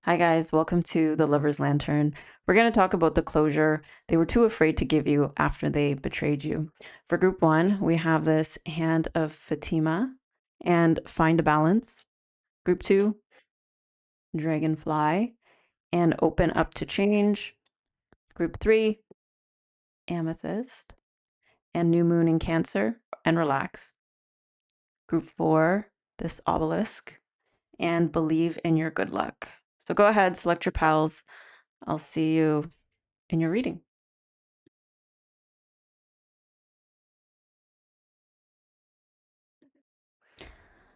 Hi, guys. Welcome to The Lover's Lantern. We're going to talk about the closure they were too afraid to give you after they betrayed you. For group one, we have this Hand of Fatima and Find a Balance. Group two, Dragonfly and Open Up to Change. Group three, Amethyst and New Moon in Cancer and Relax. Group four, this Obelisk and Believe in Your Good Luck. So go ahead, select your pals. I'll see you in your reading.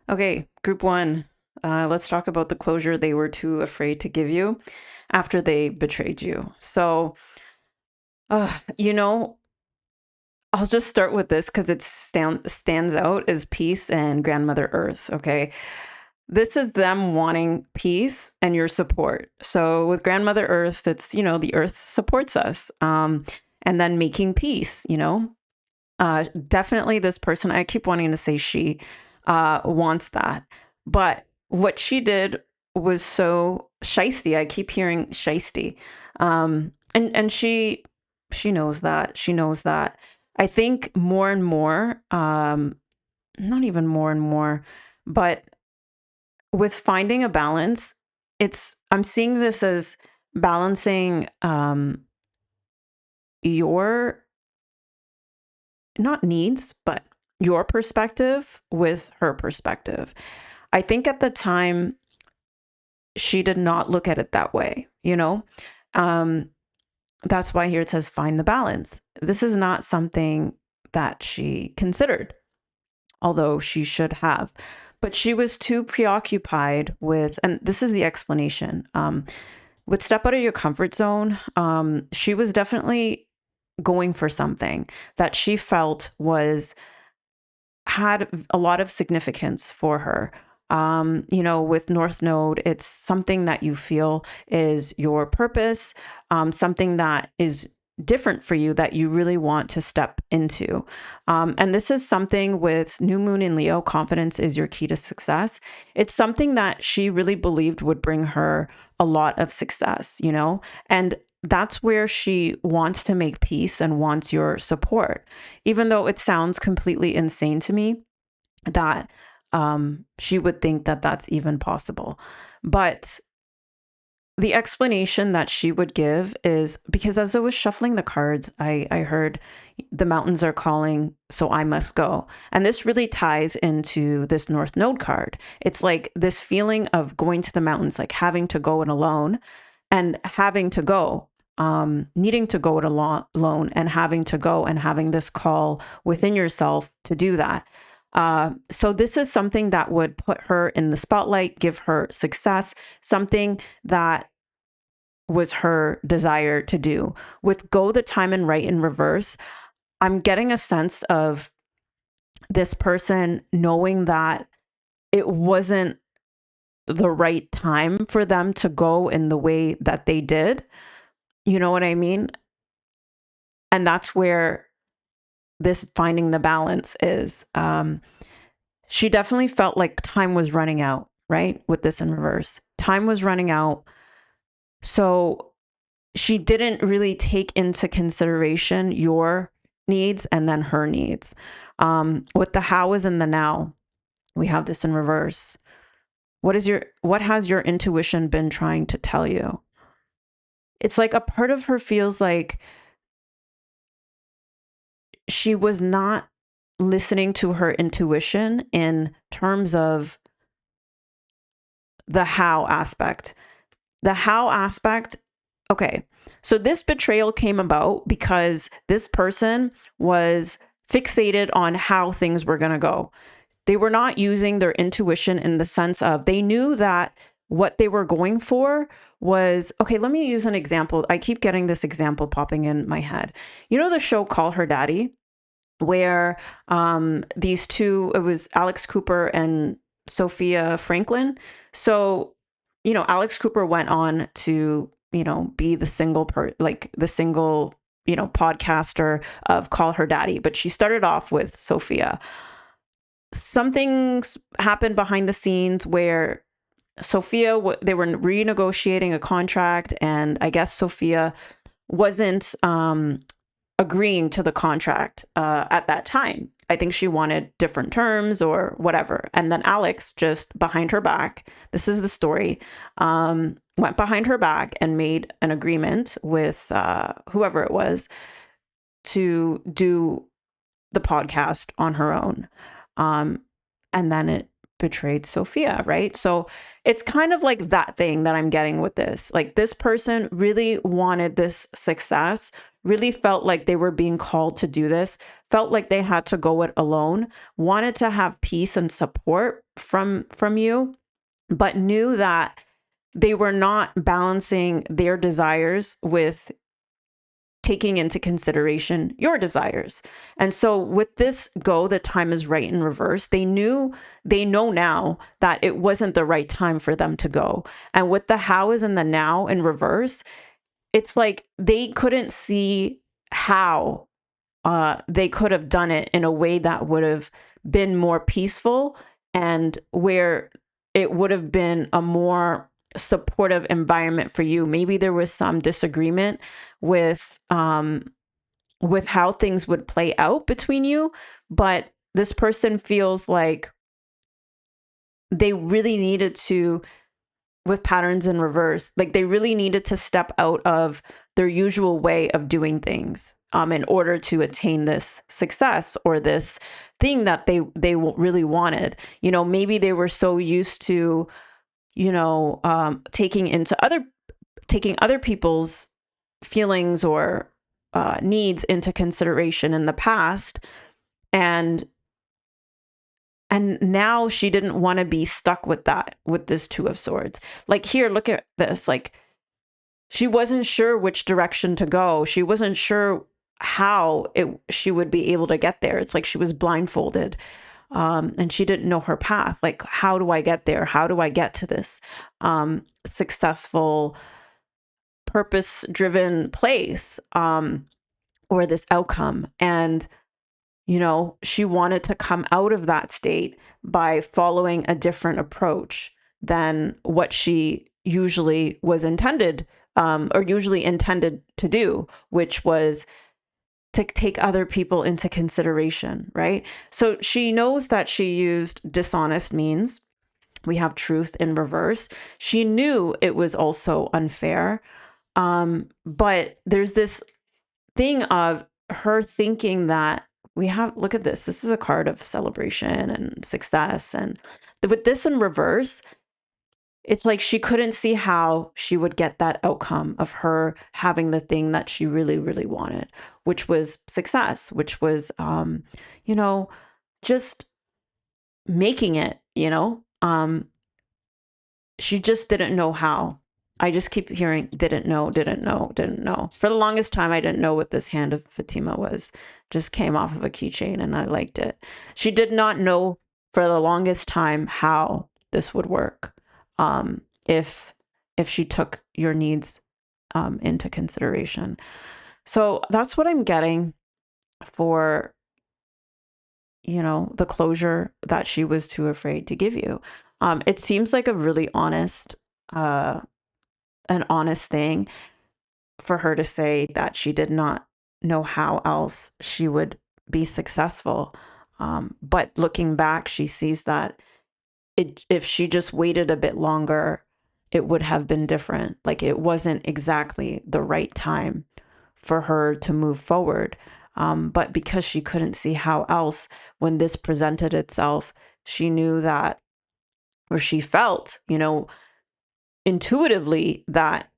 Okay, group one. Let's talk about the closure they were too afraid to give you after they betrayed you. So, uh, you know, I'll just start with this because it stands out as peace and grandmother earth. Okay. This is them wanting peace and your support. So with grandmother earth, it's, the earth supports us. And then making peace, definitely this person, I keep wanting to say she, wants that. But what she did was so shisty. I keep hearing shisty. And she knows that. She knows that. I think more and more, not even more and more, but with finding a balance, I'm seeing this as balancing your not needs, but your perspective with her perspective. I think at the time she did not look at it that way, Um, that's why here it says find the balance. This is not something that she considered, although she should have. But she was too preoccupied with, and this is the explanation, with step out of your comfort zone. She was definitely going for something that she felt had a lot of significance for her. With North Node, it's something that you feel is your purpose, something that is different for you that you really want to step into. And this is something with New Moon in Leo, confidence is your key to success. It's something that she really believed would bring her a lot of success, and that's where she wants to make peace and wants your support, even though it sounds completely insane to me that she would think that that's even possible. But the explanation that she would give is because as I was shuffling the cards, I heard the mountains are calling, so I must go. And this really ties into this North Node card. It's like this feeling of going to the mountains, like having to go it alone and having to go, needing to go it alone and having to go and having this call within yourself to do that. So this is something that would put her in the spotlight, give her success, something that was her desire to do. With Go the Time and Right in reverse, I'm getting a sense of this person knowing that it wasn't the right time for them to go in the way that they did. You know what I mean? And that's where this finding the balance is. She definitely felt like time was running out, right? With this in reverse, time was running out. So she didn't really take into consideration your needs and then her needs. With the how is in the now, we have this in reverse. What has your intuition been trying to tell you? It's like a part of her feels like she was not listening to her intuition in terms of the how aspect. The how aspect, okay. So this betrayal came about because this person was fixated on how things were going to go. They were not using their intuition in the sense of they knew that what they were going for was, okay, let me use an example. I keep getting this example popping in my head. You know the show Call Her Daddy, where these two, it was Alex Cooper and Sophia Franklin. So, Alex Cooper went on to, be the single, podcaster of Call Her Daddy, but she started off with Sophia. Something's happened behind the scenes where Sophia, they were renegotiating a contract, and I guess Sophia wasn't agreeing to the contract at that time. I think she wanted different terms or whatever. And then Alex, just behind her back, this is the story, went behind her back and made an agreement with whoever it was to do the podcast on her own. Um, and then it betrayed Sophia, right? So it's kind of like that thing that I'm getting with this. Like, this person really wanted this success, really felt like they were being called to do this, felt like they had to go it alone, wanted to have peace and support from you, but knew that they were not balancing their desires with taking into consideration your desires. And so with this go, the time is right in reverse. They know now that it wasn't the right time for them to go. And with the how is in the now in reverse, it's like they couldn't see how they could have done it in a way that would have been more peaceful, and where it would have been a more supportive environment for you. Maybe there was some disagreement with how things would play out between you, but this person feels like they really needed to, with patterns in reverse, like they really needed to step out of their usual way of doing things in order to attain this success or this thing that they really wanted. You know, maybe they were so used to, taking other people's feelings or needs into consideration in the past, and now she didn't want to be stuck with that, with this Two of Swords. Like, here, look at this. Like, she wasn't sure which direction to go. She wasn't sure how she would be able to get there. It's like she was blindfolded, and she didn't know her path. Like, how do I get there? How do I get to this successful, purpose-driven place, or this outcome? And she wanted to come out of that state by following a different approach than what she usually was intended, or usually intended to do, which was to take other people into consideration, right? So she knows that she used dishonest means. We have truth in reverse. She knew it was also unfair. But there's this thing of her thinking that look at this. This is a card of celebration and success. And with this in reverse, it's like she couldn't see how she would get that outcome of her having the thing that she really, really wanted, which was success, which was, just making it, she just didn't know how. I just keep hearing didn't know, didn't know, didn't know. For the longest time, I didn't know what this hand of Fatima was. Just came off of a keychain and I liked it. She did not know for the longest time how this would work, if she took your needs into consideration. So that's what I'm getting for, the closure that she was too afraid to give you. It seems like a really an honest thing for her to say that she did not know how else she would be successful. But looking back, she sees that if she just waited a bit longer, it would have been different. Like, it wasn't exactly the right time for her to move forward. But because she couldn't see how else, when this presented itself, she knew that, or she felt, intuitively, that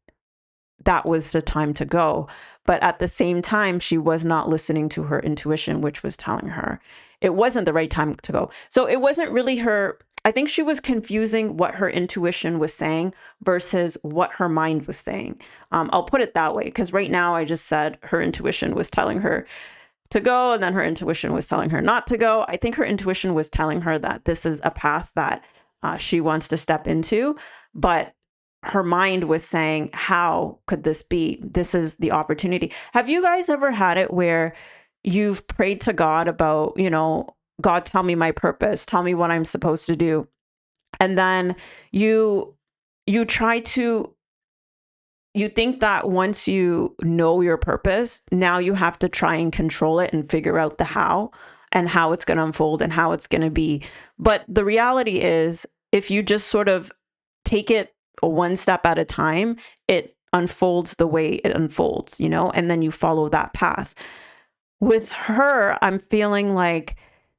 was the time to go. But at the same time, she was not listening to her intuition, which was telling her it wasn't the right time to go. So it wasn't really her. I think she was confusing what her intuition was saying versus what her mind was saying. I'll put it that way, because right now I just said her intuition was telling her to go, and then her intuition was telling her not to go. I think her intuition was telling her that this is a path that she wants to step into, but her mind was saying, how could this be? This is the opportunity. Have you guys ever had it where you've prayed to God about, God, tell me my purpose, tell me what I'm supposed to do, And then you you try to you think that once you know your purpose, now you have to try and control it and figure out the how and how it's going to unfold and how it's going to be. But the reality is, if you just sort of take it one step at a time, it unfolds the way it unfolds, you know, and then you follow that path. With her, I'm feeling like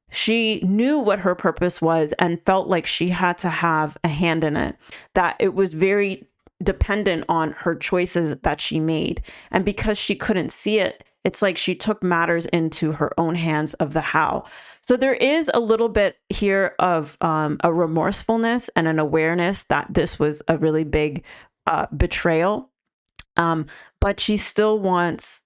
she knew what her purpose was and felt like she had to have a hand in it, that it was very dependent on her choices that she made. And because she couldn't see it, it's like she took matters into her own hands of the how. So there is a little bit here of a remorsefulness and an awareness that this was a really big betrayal. Um, but she still wants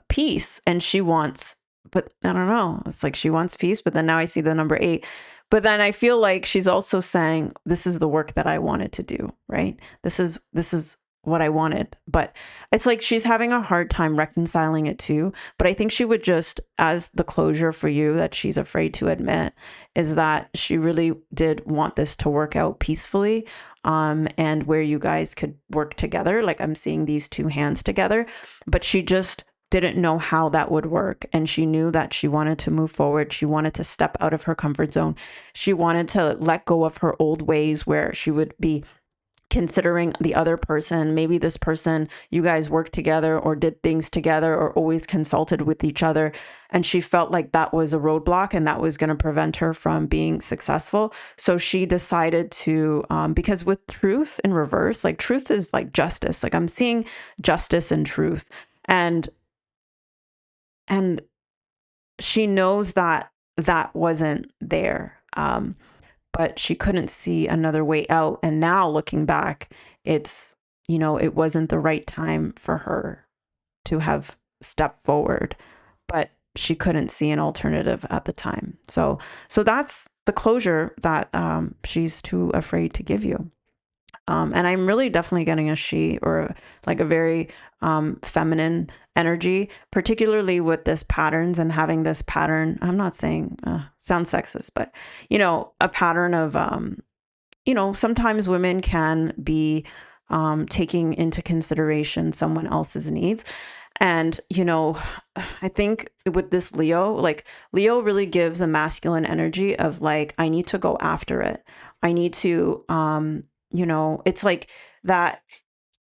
peace, and she wants, but I don't know, it's like she wants peace, but then now I see the number 8. But then I feel like she's also saying, this is the work that I wanted to do, right? This is what I wanted. But it's like she's having a hard time reconciling it too. But I think she would just, as the closure for you that she's afraid to admit, is that she really did want this to work out peacefully, and where you guys could work together. Like, I'm seeing these two hands together, but she just didn't know how that would work. And she knew that she wanted to move forward. She wanted to step out of her comfort zone. She wanted to let go of her old ways where she would be considering the other person. Maybe this person, you guys worked together or did things together or always consulted with each other. And she felt like that was a roadblock and that was going to prevent her from being successful. So she decided to, because with truth in reverse, like truth is like justice. Like I'm seeing justice and truth. And she knows that that wasn't there. But she couldn't see another way out. And now looking back, it's, it wasn't the right time for her to have stepped forward, but she couldn't see an alternative at the time. So that's the closure that she's too afraid to give you. And I'm really definitely getting a she, or like a very feminine energy, particularly with this patterns and having this pattern. I'm not saying, sounds sexist, but, a pattern of, sometimes women can be taking into consideration someone else's needs. And, I think with this Leo, like Leo really gives a masculine energy of like, I need to go after it. I need to, it's like that.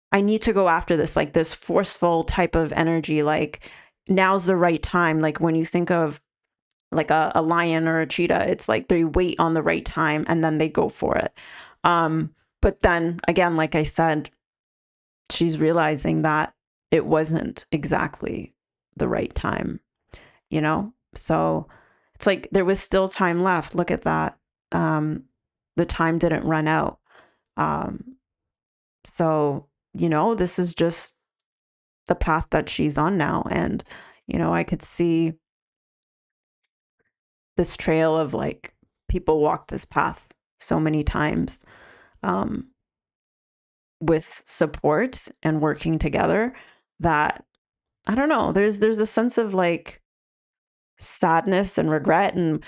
I need to go after this, like this forceful type of energy. Like now's the right time. Like when you think of like a lion or a cheetah, it's like they wait on the right time and then they go for it. But then again, like I said, she's realizing that it wasn't exactly the right time, So it's like there was still time left. Look at that. The time didn't run out. Um, so, this is just the path that she's on now. And, I could see this trail of like people walk this path so many times, um, with support and working together, that I don't know, there's a sense of like sadness and regret, and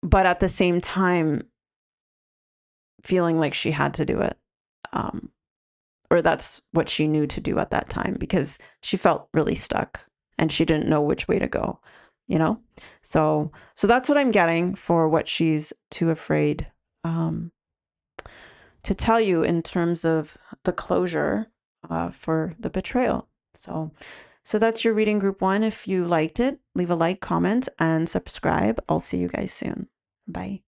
but at the same time feeling like she had to do it, um, or that's what she knew to do at that time, because she felt really stuck and she didn't know which way to go, you know so that's what I'm getting for what she's too afraid um, to tell you in terms of the closure, for the betrayal. So that's your reading, group 1. If you liked it, leave a like, comment, and subscribe. I'll see you guys soon. Bye.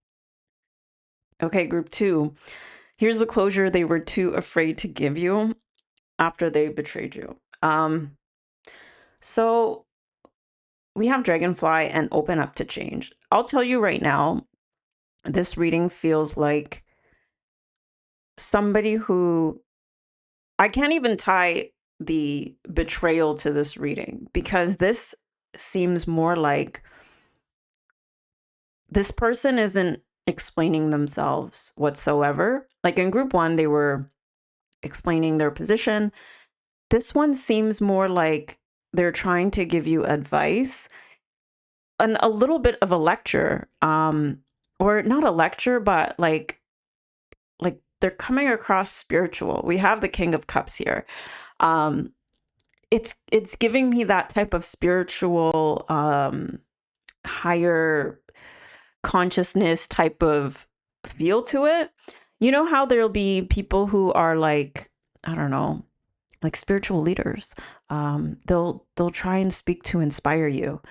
Okay, group 2. Here's the closure they were too afraid to give you after they betrayed you. So we have Dragonfly and Open Up to Change. I'll tell you right now, this reading feels like somebody who, I can't even tie the betrayal to this reading, because this seems more like this person isn't explaining themselves whatsoever. Like in group 1, they were explaining their position. This one seems more like they're trying to give you advice and a little bit of a lecture. or not a lecture, but like they're coming across spiritual. We have the King of Cups here. Um, it's giving me that type of spiritual, higher consciousness type of feel to it. You know how there'll be people who are like, I don't know, like spiritual leaders. They'll try and speak to inspire you.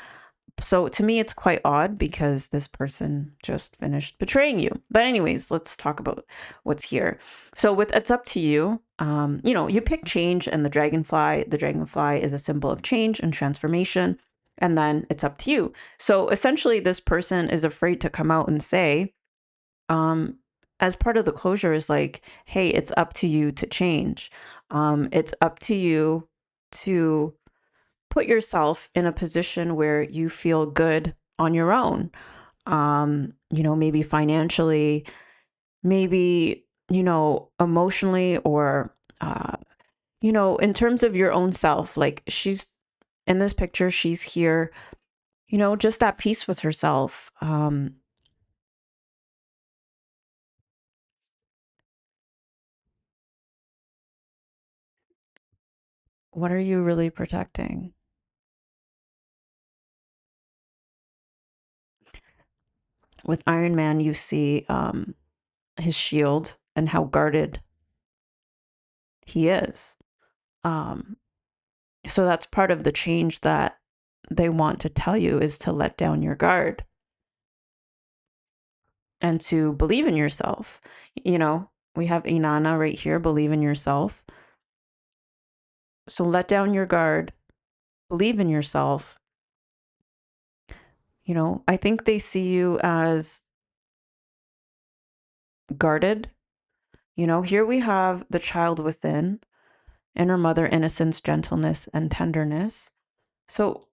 So to me, it's quite odd because this person just finished betraying you. But anyways, let's talk about what's here. So with it's up to you. You pick change and the dragonfly. The dragonfly is a symbol of change and transformation. And then it's up to you. So essentially, this person is afraid to come out and say, as part of the closure is like, hey, it's up to you to change. It's up to you to put yourself in a position where you feel good on your own. Maybe financially, maybe, emotionally, or, in terms of your own self. Like she's in this picture, she's here, just at peace with herself. What are you really protecting? With Iron Man, you see his shield and how guarded he is. Um, so that's part of the change that they want to tell you is to let down your guard and to believe in yourself. You know, we have Inanna right here, believe in yourself. So let down your guard, believe in yourself. I think they see you as guarded. Here we have the child within, inner mother innocence, gentleness, and tenderness. So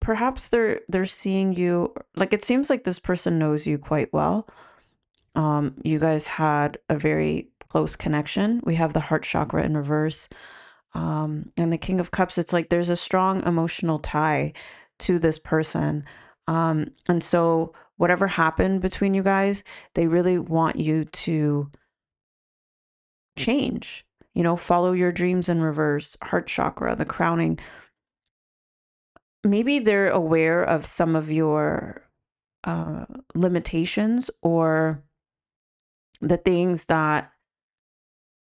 perhaps they're seeing you like it seems like this person knows you quite well. You guys had a very close connection. We have the heart chakra in reverse. And the King of Cups, it's like there's a strong emotional tie to this person. And so whatever happened between you guys, they really want you to change. Follow your dreams in reverse, heart chakra, the crowning. Maybe they're aware of some of your uh, limitations or the things that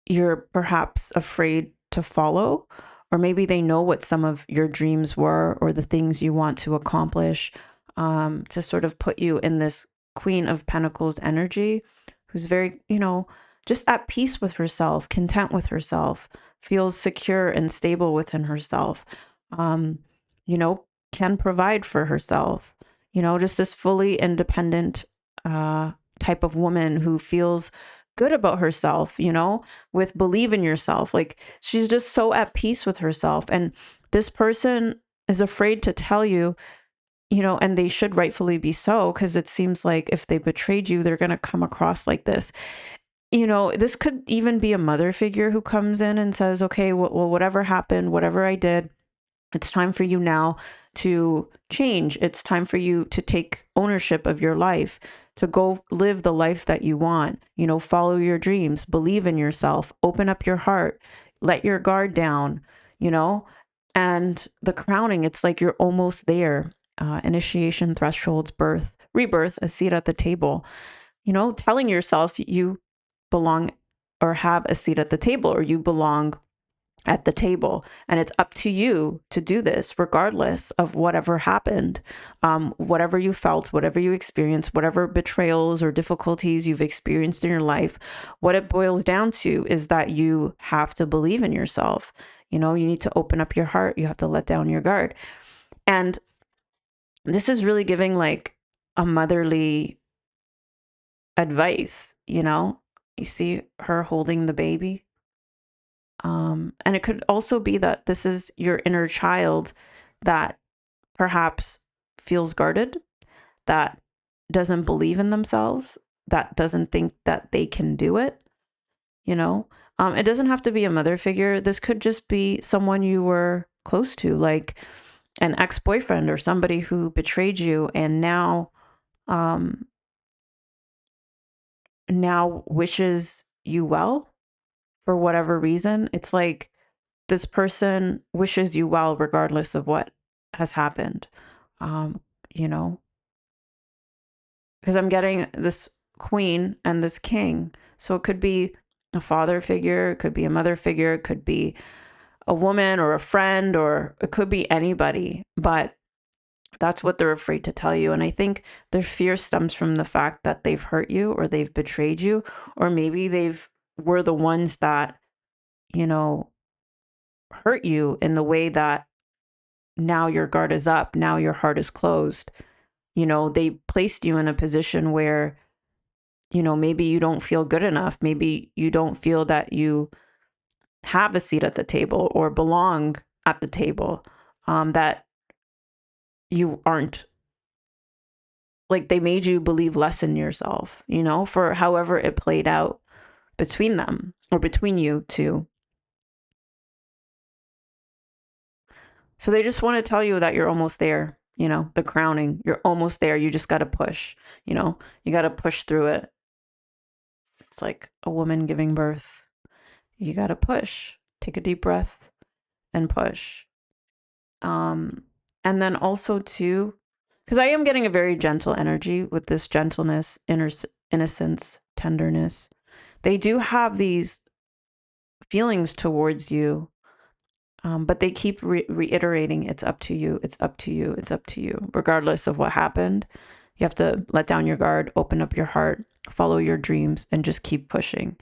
you're perhaps afraid to follow, or maybe they know what some of your dreams were or the things you want to accomplish, to sort of put you in this Queen of Pentacles energy, who's very, just at peace with herself, content with herself, feels secure and stable within herself, um, you know, can provide for herself, just this fully independent uh, type of woman who feels good about herself, with believe in yourself. Like she's just so at peace with herself. And this person is afraid to tell you, and they should rightfully be so, because it seems like if they betrayed you, they're going to come across like this. This could even be a mother figure who comes in and says, okay, well, whatever happened, whatever I did, it's time for you now to change. It's time for you to take ownership of your life, to go live the life that you want. Follow your dreams, believe in yourself, open up your heart, let your guard down, you know? And the crowning, it's like you're almost there. Initiation, thresholds, birth, rebirth, a seat at the table, telling yourself you belong or have a seat at the table, or you belong at the table. And it's up to you to do this, regardless of whatever happened, whatever you felt, whatever you experienced, whatever betrayals or difficulties you've experienced in your life. What it boils down to is that you have to believe in yourself. You need to open up your heart. You have to let down your guard. And this is really giving like a motherly advice. You see her holding the baby. And it could also be that this is your inner child that perhaps feels guarded, that doesn't believe in themselves, that doesn't think that they can do it. you know it doesn't have to be a mother figure. This could just be someone you were close to, like an ex-boyfriend or somebody who betrayed you, and now um, now wishes you well for whatever reason. It's like this person wishes you well regardless of what has happened. Um, you know, because I'm getting this queen and this king. So it could be a father figure, it could be a mother figure, it could be a woman or a friend, or it could be anybody. But that's what they're afraid to tell you. And I think their fear stems from the fact that they've hurt you or they've betrayed you, or maybe they've were the ones that, you know, hurt you in the way that now your guard is up, now your heart is closed. They placed you in a position where, maybe you don't feel good enough. Maybe you don't feel that you have a seat at the table or belong at the table, that you aren't, like, they made you believe less in yourself, for however it played out between them or between you two. So they just want to tell you that you're almost there, the crowning. You're almost there. You just got to push, you got to push through it. It's like a woman giving birth. You got to push. Take a deep breath and push. Um, and then also too, because I am getting a very gentle energy with this gentleness, innocence, tenderness. They do have these feelings towards you, but they keep reiterating, it's up to you, it's up to you, it's up to you, regardless of what happened. You have to let down your guard, open up your heart, follow your dreams, and just keep pushing,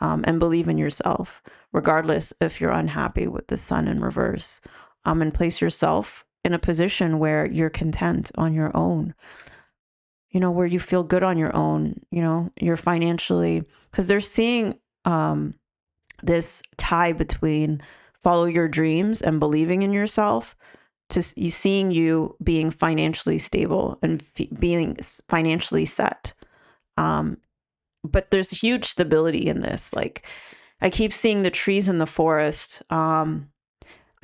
and believe in yourself, regardless if you're unhappy with the sun in reverse, and place yourself in a position where you're content on your own, where you feel good on your own, you're financially, because they're seeing, this tie between follow your dreams and believing in yourself to you seeing you being financially stable and being financially set. Um, but there's huge stability in this. Like, I keep seeing the trees in the forest. I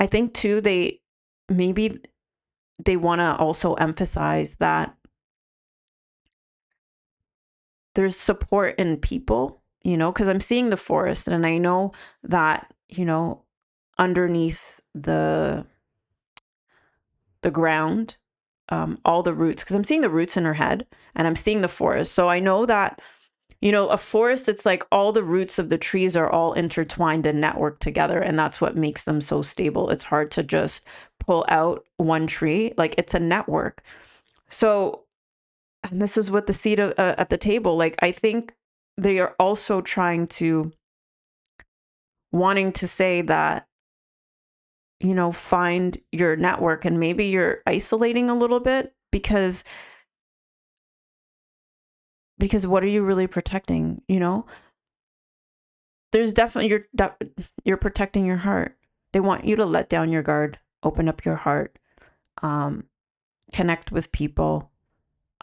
think too, maybe they want to also emphasize that there's support in people, because I'm seeing the forest and I know that, underneath the ground, all the roots, because I'm seeing the roots in her head and I'm seeing the forest. So I know that, a forest, it's like all the roots of the trees are all intertwined and networked together. And that's what makes them so stable. It's hard to just pull out one tree. Like, it's a network. So, and this is what the seat at the table, like, I think they are also wanting to say that, find your network, and maybe you're isolating a little bit because what are you really protecting? There's definitely, you're protecting your heart. They want you to let down your guard, open up your heart, um, connect with people,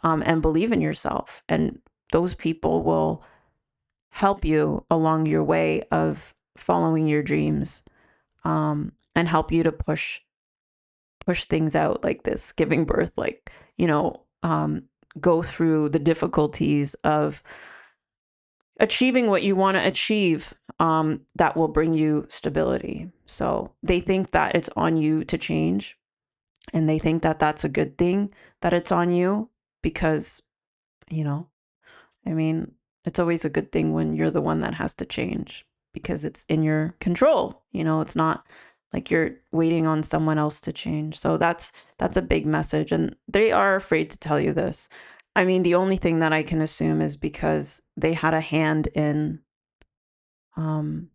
and believe in yourself. And those people will help you along your way of following your dreams, and help you to push things out, like this giving birth, like, go through the difficulties of achieving what you want to achieve, that will bring you stability. So they think that it's on you to change, and they think that that's a good thing that it's on you, because, you know, I mean, it's always a good thing when you're the one that has to change, because it's in your control. It's not like you're waiting on someone else to change. So that's a big message, and they are afraid to tell you this. I mean, the only thing that I can assume is because they had a hand um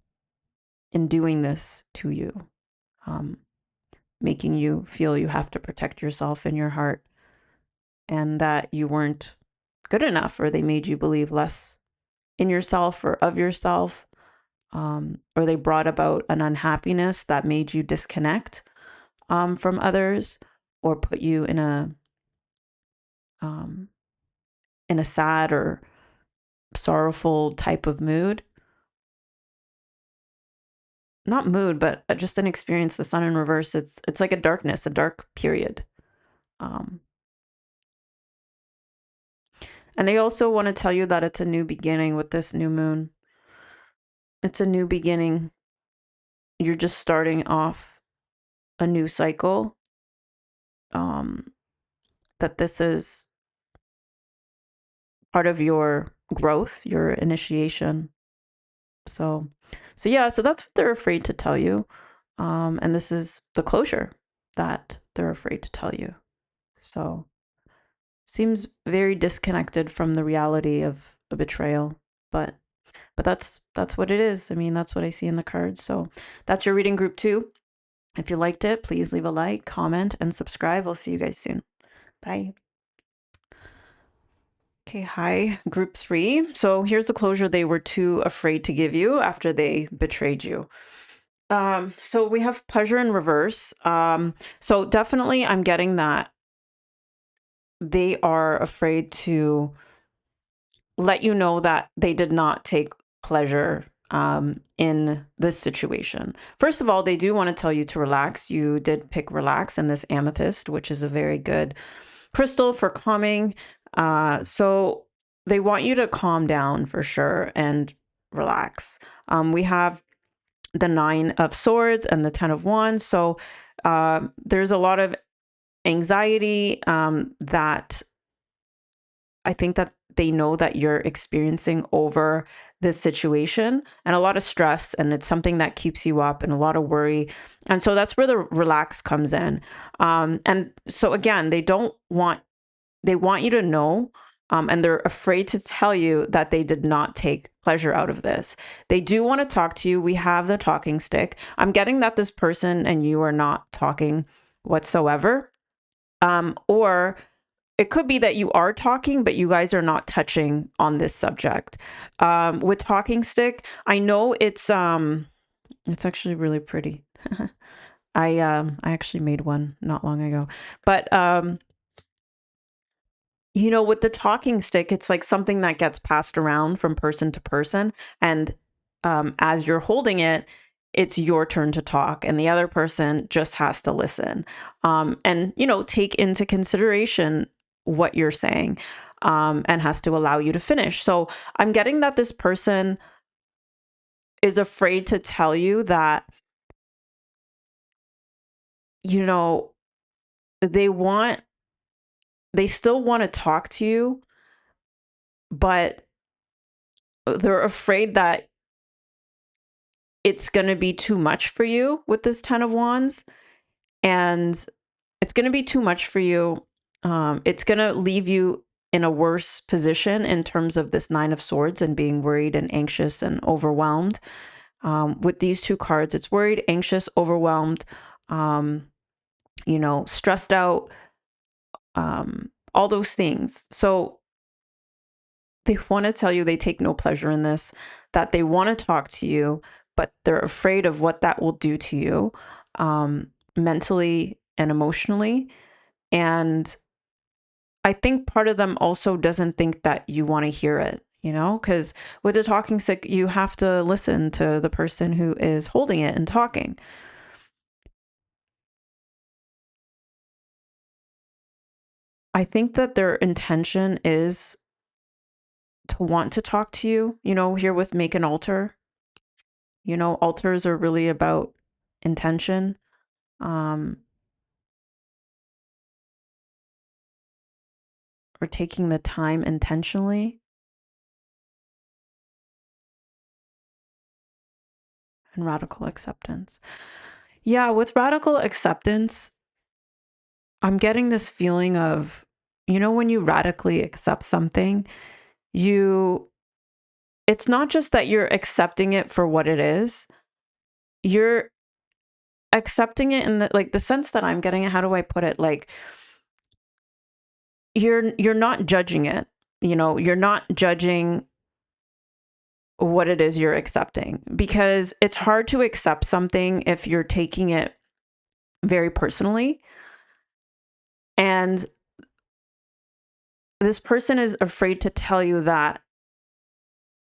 in doing this to you, um making you feel you have to protect yourself in your heart, and that you weren't good enough, or they made you believe less in yourself or of yourself, or they brought about an unhappiness that made you disconnect, from others, or put you um, in a sad or sorrowful type of mood. Not mood, but just an experience. The sun in reverse. It's like a darkness, a dark period. Um, And they also want to tell you that it's a new beginning with this new moon. It's a new beginning. You're just starting off a new cycle. Um, that this is part of your growth, your initiation. So, so yeah, so that's what they're afraid to tell you. And this is the closure that they're afraid to tell you. So, seems very disconnected from the reality of a betrayal, but that's what it is. I mean, that's what I see in the cards. So, that's your reading group 2. If you liked it, please leave a like, comment, and subscribe. I'll see you guys soon. Bye. Okay, hi, group 3. So here's the closure they were too afraid to give you after they betrayed you. So we have pleasure in reverse. So definitely I'm getting that they are afraid to let you know that they did not take pleasure in this situation. First of all, they do want to tell you to relax. You did pick relax in this amethyst, which is a very good crystal for calming. So they want you to calm down for sure and relax. We have the 9 of swords and the 10 of wands. So there's a lot of anxiety that I think that they know that you're experiencing over this situation, and a lot of stress, and it's something that keeps you up, and a lot of worry. And so that's where the relax comes in. And so again, they want you to know, and they're afraid to tell you that they did not take pleasure out of this. They do want to talk to you. We have the talking stick. I'm getting that this person and you are not talking whatsoever. Or it could be that you are talking, but you guys are not touching on this subject. With talking stick, I know it's actually really pretty. I actually made one not long ago, but you know, with the talking stick, it's like something that gets passed around from person to person. And as you're holding it, it's your turn to talk, and the other person just has to listen and, you know, take into consideration what you're saying and has to allow you to finish. So I'm getting that this person is afraid to tell you that, you know, they want, they still want to talk to you, but they're afraid that it's going to be too much for you with this 10 of wands, and it's going to be too much for you. It's going to leave you in a worse position in terms of this 9 of swords and being worried and anxious and overwhelmed. With these 2 cards, it's worried, anxious, overwhelmed, you know, stressed out, all those things. So they want to tell you they take no pleasure in this, that they want to talk to you, but they're afraid of what that will do to you mentally and emotionally. And I think part of them also doesn't think that you want to hear it, you know, because with the talking stick, you have to listen to the person who is holding it and talking. I think that their intention is to want to talk to you, you know, here with make an altar. You know, altars are really about intention. Um, or taking the time intentionally, and radical acceptance. Yeah, with radical acceptance, I'm getting this feeling of, you know, when you radically accept something, you, it's not just that you're accepting it for what it is, you're accepting it in the, like, the sense that I'm getting it, how do I put it? Like, you're not judging it, you know, you're not judging what it is you're accepting, because it's hard to accept something if you're taking it very personally. And this person is afraid to tell you that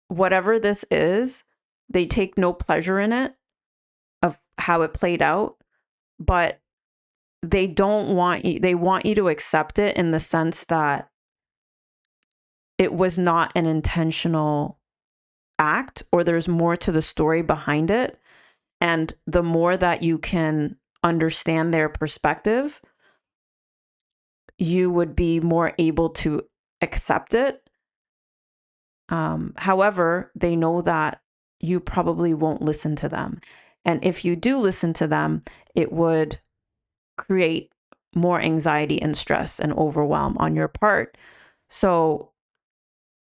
whatever this is, they take no pleasure in it, of how it played out, but they want you to accept it in the sense that it was not an intentional act, or there's more to the story behind it. And the more that you can understand their perspective, you would be more able to accept it. However, they know that you probably won't listen to them. And if you do listen to them, it would create more anxiety and stress and overwhelm on your part. So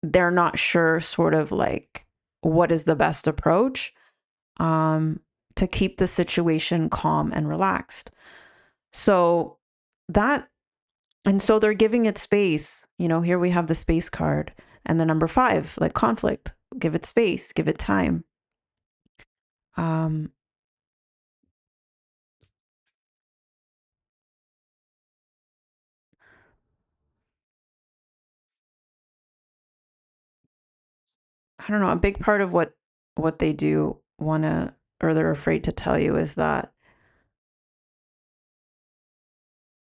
they're not sure, sort of like, what is the best approach um, to keep the situation calm and relaxed. So that, and so they're giving it space. Here we have the space card and the number 5, like conflict. Give it space, give it time. Um, I don't know. A big part of what they do want to, or they're afraid to tell you, is that,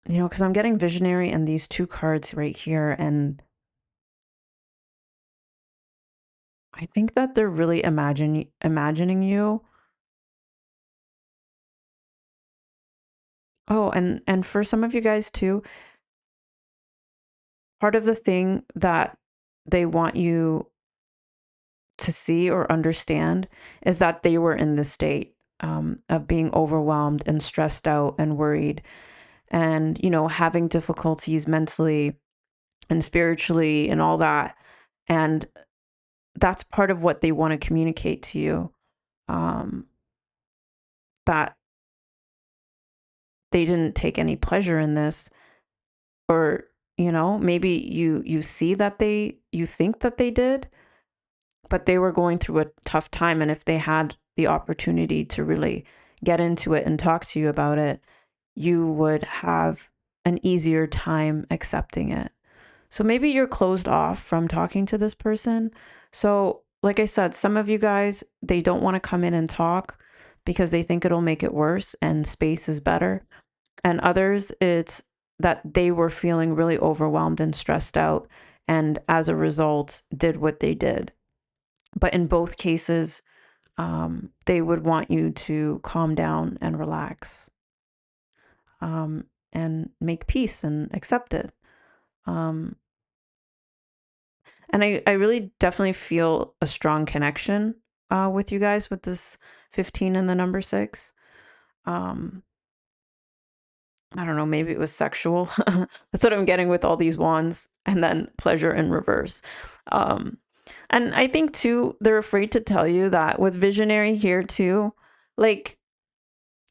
because I'm getting visionary and these 2 cards right here, and I think that they're really imagining you. Oh, and for some of you guys too, part of the thing that they want you to see or understand is that they were in this state of being overwhelmed and stressed out and worried, and having difficulties mentally and spiritually and all that. And that's part of what they want to communicate to you, um, that they didn't take any pleasure in this. Or maybe you see that you think that they did, but they were going through a tough time, and if they had the opportunity to really get into it and talk to you about it, you would have an easier time accepting it. So maybe you're closed off from talking to this person. So, like I said, some of you guys, they don't want to come in and talk because they think it'll make it worse and space is better. And others, it's that they were feeling really overwhelmed and stressed out, and as a result, did what they did. But in both cases, they would want you to calm down and relax, and make peace and accept it. Um, and I really definitely feel a strong connection with you guys with this 15 and the number 6. Um, I don't know, maybe it was sexual. That's what I'm getting with all these wands, and then pleasure in reverse. Um, and I think too, they're afraid to tell you that with visionary here too, like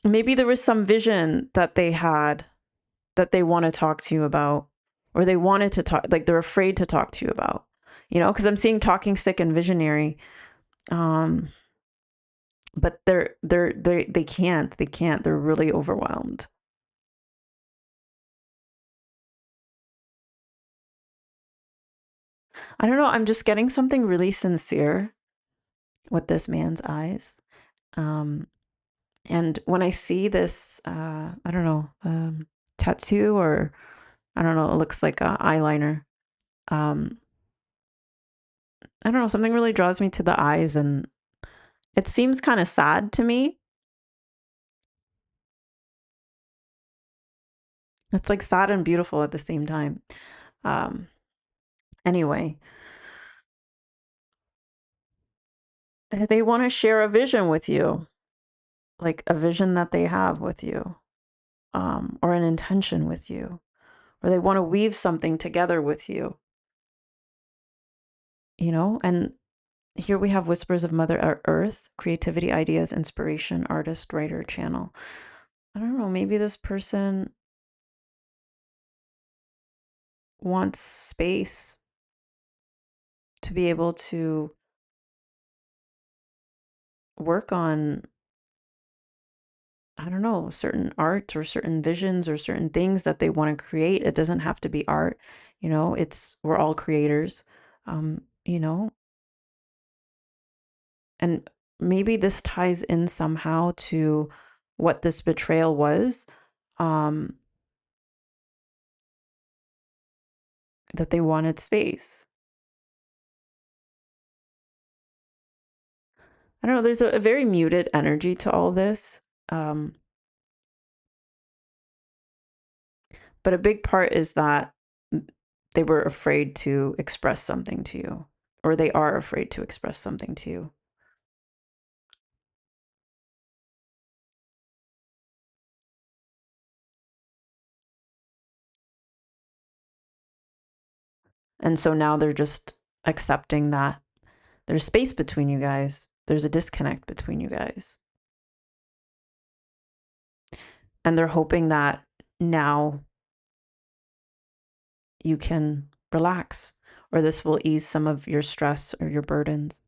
maybe there was some vision that they had that they want to talk to you about, or they wanted to talk, like they're afraid to talk to you about, because I'm seeing talking stick and visionary. Um, but they can't, they're really overwhelmed. I don't know. I'm just getting something really sincere with this man's eyes. Um, and when I see this, I don't know, tattoo, or I don't know, it looks like a eyeliner. Um, I don't know, something really draws me to the eyes, and it seems kind of sad to me. It's like sad and beautiful at the same time. Um, anyway, they want to share a vision with you, like a vision that they have with you, or an intention with you, or they want to weave something together with you, and here we have whispers of Mother Earth, creativity, ideas, inspiration, artist, writer, channel. I don't know, maybe this person wants space to be able to work on, I don't know, certain art or certain visions or certain things that they want to create. It doesn't have to be art, we're all creators, um, you know, and maybe this ties in somehow to what this betrayal was, um, that they wanted space. I don't know, there's a very muted energy to all this. Um, but a big part is that they were afraid to express something to you, or they are afraid to express something to you. And so now they're just accepting that there's space between you guys. There's a disconnect between you guys. And they're hoping that now you can relax, or this will ease some of your stress or your burdens.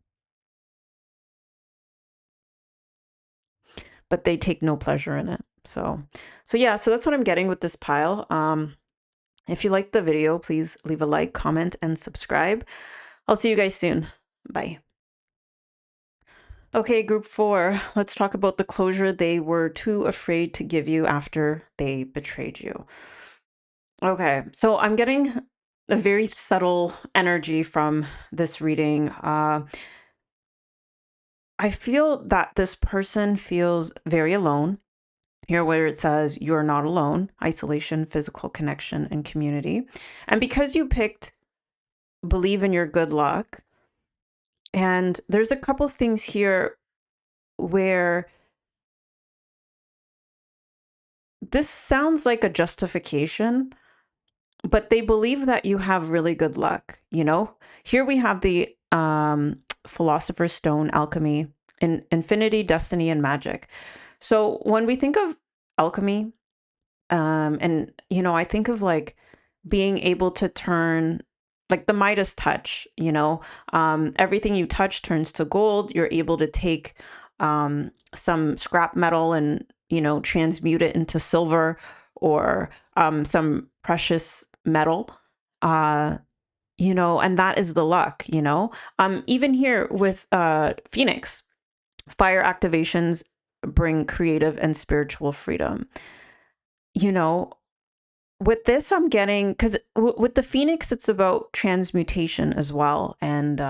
But they take no pleasure in it. So yeah, so that's what I'm getting with this pile. If you liked the video, please leave a like, comment, and subscribe. I'll see you guys soon. Bye. Okay, group 4, let's talk about the closure they were too afraid to give you after they betrayed you. Okay, so I'm getting a very subtle energy from this reading. I feel that this person feels very alone. Here, where it says you're not alone, isolation, physical connection, and community. And because you picked believe in your good luck, and there's a couple things here where this sounds like a justification, but they believe that you have really good luck, you know? Here we have the Philosopher's Stone, alchemy, in infinity, destiny, and magic. So when we think of alchemy, and I think of like being able to turn like the Midas touch, everything you touch turns to gold. You're able to take some scrap metal and, transmute it into silver or some precious metal. Uh, and that is the luck. Even here with Phoenix, fire activations bring creative and spiritual freedom. You know, with this, I'm getting, because with the Phoenix, it's about transmutation as well. And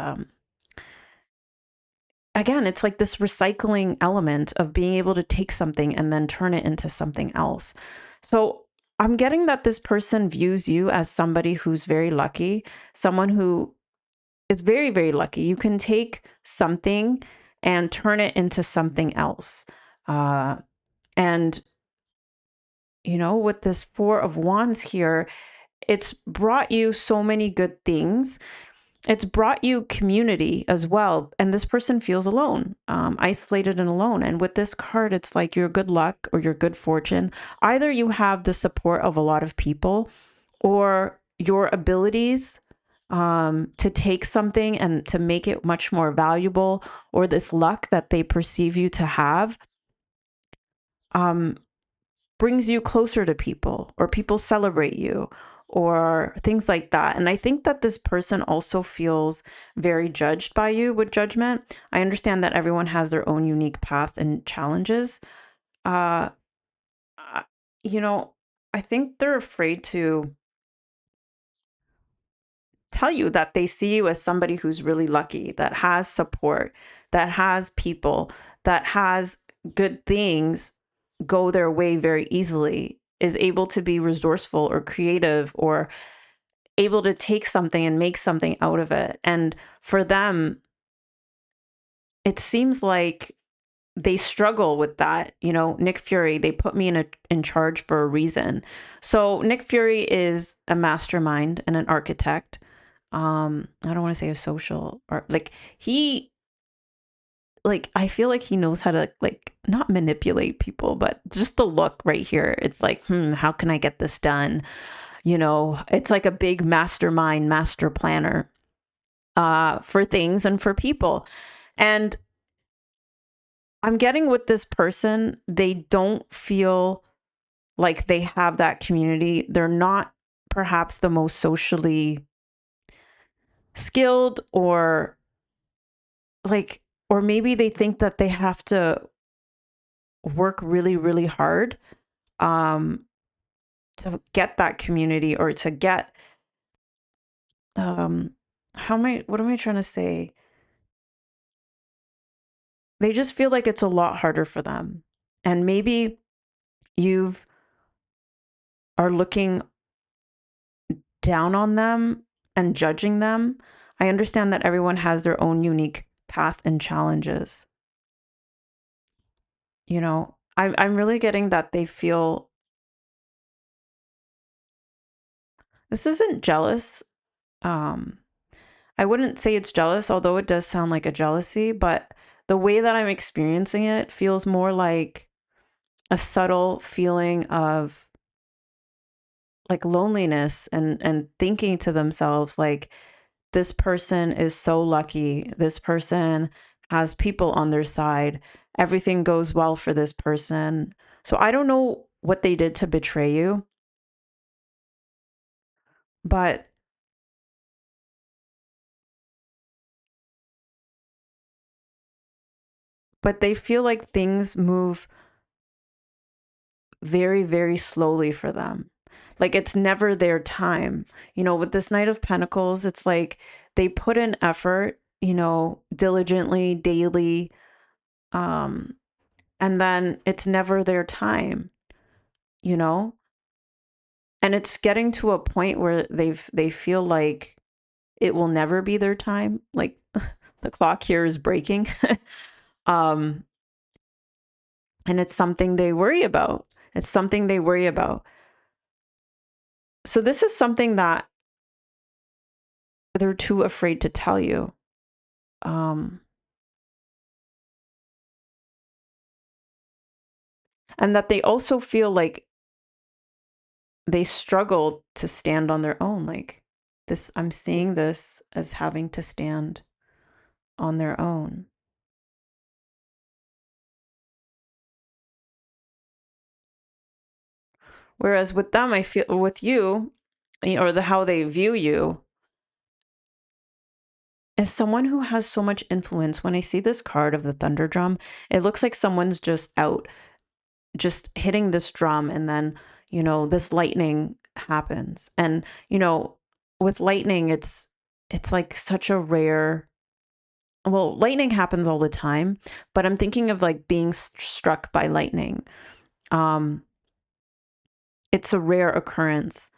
again, it's like this recycling element of being able to take something and then turn it into something else. So I'm getting that this person views you as somebody who's very lucky, someone who is very, very lucky. You can take something and turn it into something else. And, with this Four of Wands here, it's brought you so many good things. It's brought you community as well. And this person feels alone, isolated and alone. And with this card, it's like your good luck or your good fortune. Either you have the support of a lot of people, or your abilities to take something and to make it much more valuable, or this luck that they perceive you to have. Um, Brings you closer to people, or people celebrate you, or things like that. And I think that this person also feels very judged by you with judgment. I understand that everyone has their own unique path and challenges. Uh, I- you know, I think they're afraid to tell you that they see you as somebody who's really lucky, that has support, that has people, that has good things go their way very easily, is able to be resourceful or creative, or able to take something and make something out of it. And for them, it seems like they struggle with that. Nick Fury, they put me in charge for a reason. So Nick Fury is a mastermind and an architect. I don't want to say a social, or like he like I feel like he knows how to, like, not manipulate people, but just the look right here. It's like, how can I get this done? It's like a big mastermind, master planner for things and for people. And I'm getting with this person, they don't feel like they have that community. They're not perhaps the most socially skilled, or maybe they think that they have to work really, really hard um, to get that community, or to get, um, what am I trying to say? they just feel like it's a lot harder for them. And maybe you've are looking down on them and judging them. I understand that everyone has their own unique path and challenges. I'm really getting that they feel this isn't jealous. Um, I wouldn't say it's jealous, although it does sound like a jealousy, but the way that I'm experiencing it feels more like a subtle feeling of like loneliness and thinking to themselves like this person is so lucky. This person has people on their side. Everything goes well for this person. So I don't know what they did to betray you, but they feel like things move very, very slowly for them. Like it's never their time. With this Knight of Pentacles, it's like they put in effort, diligently, daily, um, and then it's never their time, you know? And it's getting to a point where they feel like it will never be their time. Like the clock here is breaking. um, and it's something they worry about. It's something they worry about. So this is something that they're too afraid to tell you. Um, and that they also feel like they struggle to stand on their own. Like this, I'm seeing this as having to stand on their own. Whereas with them, I feel with you, or how they view you, as someone who has so much influence. When I see this card of the thunder drum, it looks like someone's just out, just hitting this drum, and then, this lightning happens. And, with lightning, it's like such a rare, well, lightning happens all the time, but I'm thinking of like being struck by lightning. Um, it's a rare occurrence.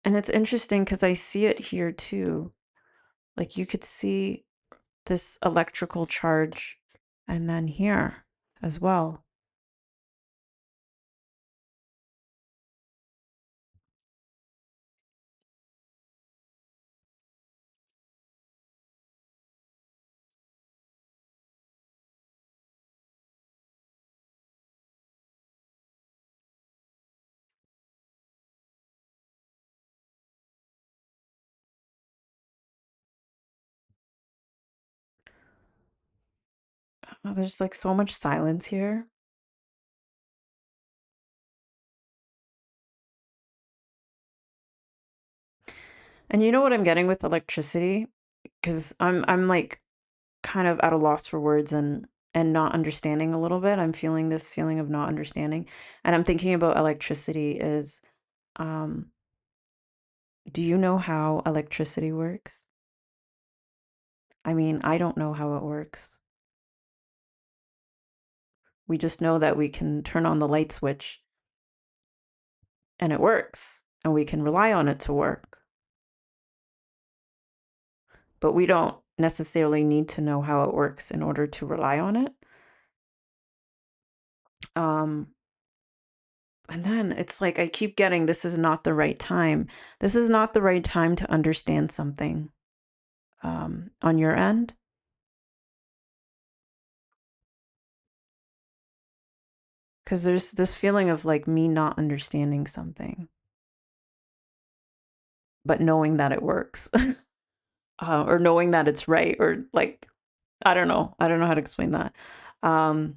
And it's interesting because I see it here too. Like you could see this electrical charge and then here as well. Oh, there's like so much silence here. And you know what I'm getting with electricity? Because I'm like kind of at a loss for words and not understanding a little bit. I'm feeling this feeling of not understanding. And I'm thinking about electricity is um do you know how electricity works? I mean, I don't know how it works. We just know that we can turn on the light switch and it works and we can rely on it to work. But we don't necessarily need to know how it works in order to rely on it. Um, and then it's like I keep getting this is not the right time. This is not the right time to understand something on your end. Because there's this feeling of like me not understanding something, but knowing that it works, or knowing that it's right, or like, I don't know. I don't know how to explain that. Um,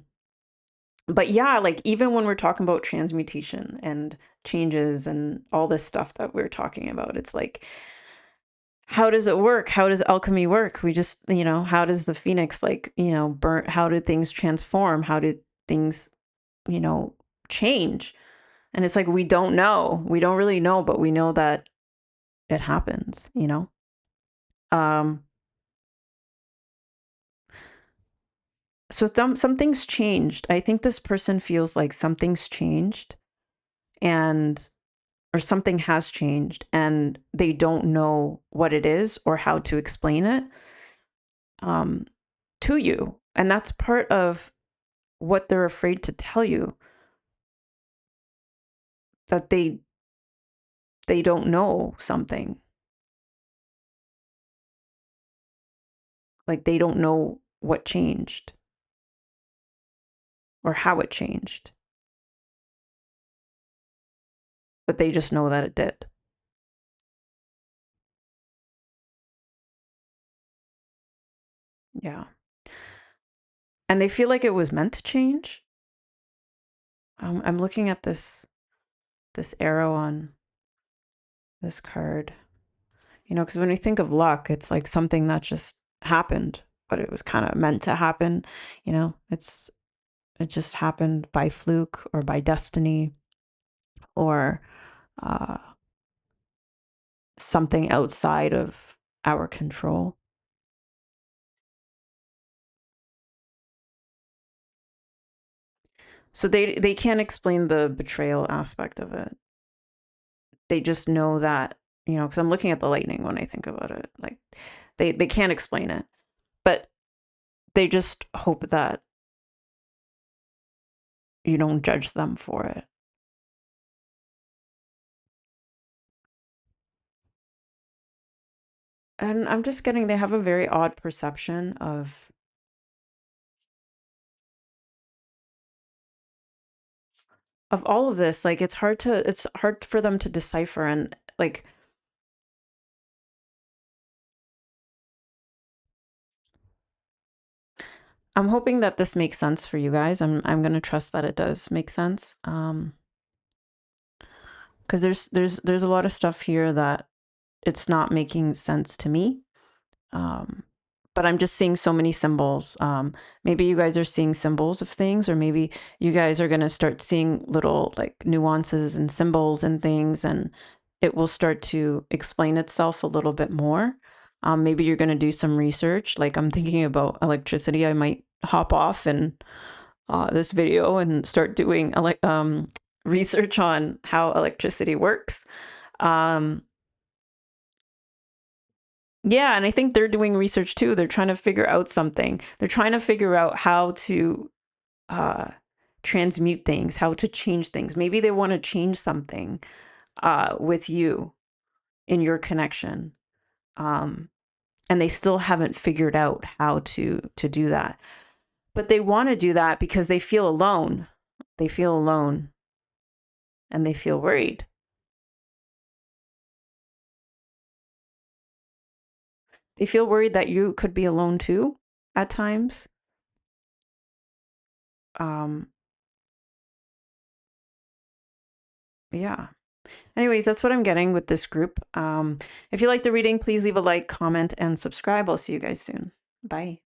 but yeah, like even when we're talking about transmutation and changes and all this stuff that we're talking about, it's like, how does it work? How does alchemy work? We just, how does the phoenix like, burn? How do things transform? How do things, you know, change? And it's like, we don't know. We don't really know, but we know that it happens, Um, so something's changed. I think this person feels like something's changed and or something has changed and they don't know what it is or how to explain it um, to you. And that's part of what they're afraid to tell you, that they don't know something. Like they don't know what changed or how it changed, but they just know that it did. Yeah. And they feel like it was meant to change. I'm looking at this arrow on this card. You know, because when you think of luck, it's like something that just happened, but it was kind of meant to happen. You know, it just happened by fluke or by destiny or uh, something outside of our control. So they can't explain the betrayal aspect of it. They just know that, you know, because I'm looking at the lightning when I think about it. Like they can't explain it, but they just hope that you don't judge them for it. And I'm just getting they have a very odd perception of all of this. Like it's hard for them to decipher and like I'm hoping that this makes sense for you guys. I'm going to trust that it does make sense. Because there's a lot of stuff here that it's not making sense to me. Um, but I'm just seeing so many symbols. Maybe you guys are seeing symbols of things, or maybe you guys are going to start seeing little like nuances and symbols and things, and it will start to explain itself a little bit more. Maybe you're going to do some research. Like I'm thinking about electricity. I might hop off and this video and start doing research on how electricity works. Um, yeah, and I think they're doing research too. They're trying to figure out something. They're trying to figure out how to uh, transmute things, how to change things. Maybe they want to change something with you in your connection, um, and they still haven't figured out how to do that. But they want to do that because they feel alone. They feel alone, and they feel worried. They feel worried that you could be alone too at times. Um, yeah. Anyways, that's what I'm getting with this group. If you like the reading, please leave a like, comment, and subscribe. I'll see you guys soon. Bye.